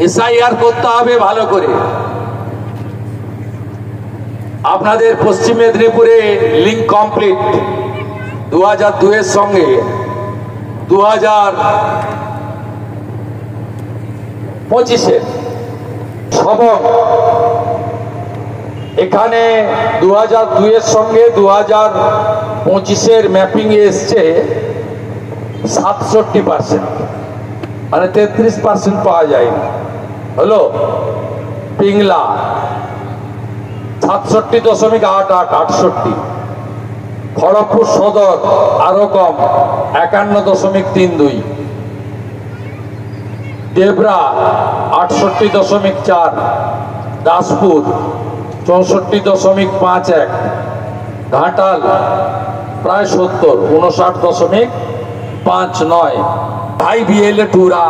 SIR করতে হবে ভালো করে। আপনাদের পশ্চিম মেদিনীপুরে লিঙ্ক কমপ্লিট 2002 এর সঙ্গে 2025-এর সবক এখানে 2002 এর সঙ্গে 2025-এর ম্যাপিং এসছে 67%, মানে 33% পাওয়া যায়নি। হলো পিংলা 67.88, খড়গপুর সদর আরো কম 51.32, দেবরা 68.4, দাসপুর 64.51, ঘাটাল প্রায় 70 59.59। ভাই বিএলএ টুরা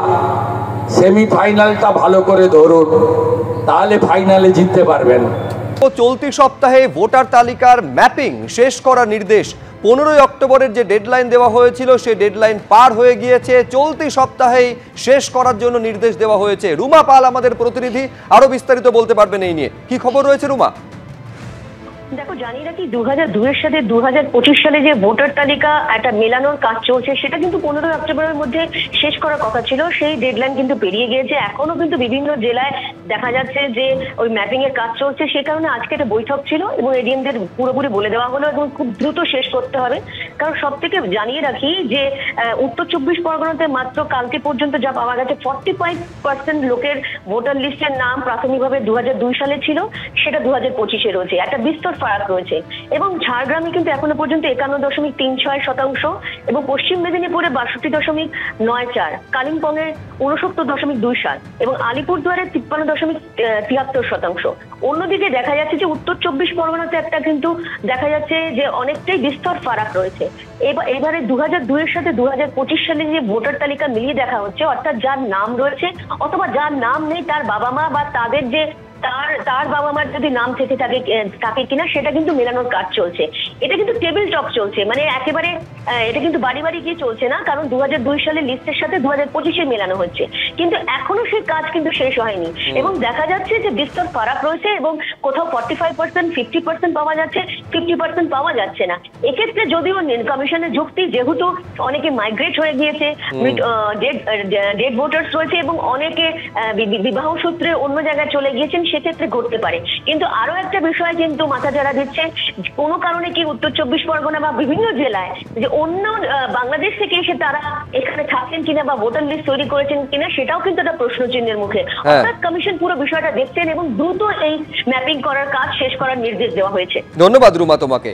সেমিফাইনালটা ভালো করে ধরুন, তাহলে ফাইনালে জিততে পারবেন। চলতি সপ্তাহে ভোটার তালিকার ম্যাপিং শেষ করার নির্দেশ 15 অক্টোবরের যে ডেডলাইন দেওয়া হয়েছিল সেই ডেডলাইন পার হয়ে গিয়েছে। চলতি সপ্তাহেই শেষ করার জন্য নির্দেশ দেওয়া হয়েছে। রুমা পাল আমাদের প্রতিনিধি আরো বিস্তারিত বলতে পারবেন এই নিয়ে। কি খবর রয়েছে রুমা? দেখো, জানি রাখি 2002 এর সাথে 2025 সালে যে ভোটার তালিকা একটা মেলানোর কাজ চলছে সেটা কিন্তু 15 অক্টোবরের মধ্যে শেষ করার কথা ছিল। সেই ডেডলাইন কিন্তু পেরিয়ে গিয়েছে। এখনো কিন্তু বিভিন্ন জেলায় দেখা যাচ্ছে যে ওই ম্যাপিং এর কাজ চলছে। সে কারণে আজকে একটা বৈঠক ছিল এবং এডিএমদের পুরোপুরি বলে দেওয়া হলো এবং খুব দ্রুত শেষ করতে হবে। কারণ সব থেকে জানিয়ে রাখি যে উত্তর 24 পরগনাতে মাত্র কালকে পর্যন্ত যা পাওয়া গেছে 45% লোকের ভোটার লিস্টের নাম প্রাথমিকভাবে 2002 সালে ছিল, সেটা 2025-এ রয়েছে। একটা বিস্তর ফারাক রয়েছে। এবং ঝাড়গ্রামে কিন্তু এখনো পর্যন্ত 51.36% এবং পশ্চিম মেদিনীপুরে 62.94, কালিম্পংয়ের 69.27 এবং আলিপুরদুয়ারে 53.73%। অন্যদিকে দেখা যাচ্ছে যে উত্তর 24 পরগনাতে একটা কিন্তু দেখা যাচ্ছে যে অনেকটাই বিস্তর ফারাক রয়েছে। এবারে 2002 এর সাথে 2025 সালে যে ভোটার তালিকা মিলিয়ে দেখা হচ্ছে, অর্থাৎ যার নাম রয়েছে অথবা যার নাম নেই তার বাবা মা বা তাদের যে তার বাবা মার যদি নাম থেকে থাকে কিনা সেটা কিন্তু মেলানোর কাজ চলছে। এটা কিন্তু টেবিল টক চলছে, মানে একেবারে এটা কিন্তু বাড়ি বাড়ি গিয়ে চলছে না। কারণ 2002 সালের লিস্টের সাথে 2025-এ মেলানো হচ্ছে, কিন্তু এখনো সেই কাজ কিন্তু শেষ হয়নি। এবং দেখা যাচ্ছে যে বিস্তর ফারাক রয়েছে এবং কোথাও 45%, 50% পাওয়া যাচ্ছে, 50% পাওয়া যাচ্ছে না। এক্ষেত্রে যদিও কমিশনের যুক্তি, যেহেতু অনেকে মাইগ্রেট হয়ে গিয়েছে, ডেড ভোটার্স রয়েছে এবং অনেকে বিবাহ সূত্রে অন্য জায়গায় চলে গিয়েছেন, সেক্ষেত্রে ঘটতে পারে। কিন্তু আরো একটা বিষয় কিন্তু মাথা যারা দিচ্ছে, কোনো কারণে কি উত্তর 24 পরগনা বা বিভিন্ন জেলায় যে অন্য বাংলাদেশ থেকে এসে তারা এখানে থাকেন কিনা বা ভোটার লিস্ট তৈরি করেছেন কিনা, সেটাও কিন্তু একটা প্রশ্ন চিহ্নের মুখে। অর্থাৎ কমিশন পুরো বিষয়টা দেখছেন এবং দ্রুত এই ম্যাপিং করার কাজ শেষ করার নির্দেশ দেওয়া হয়েছে। ধন্যবাদ রুমা তোমাকে।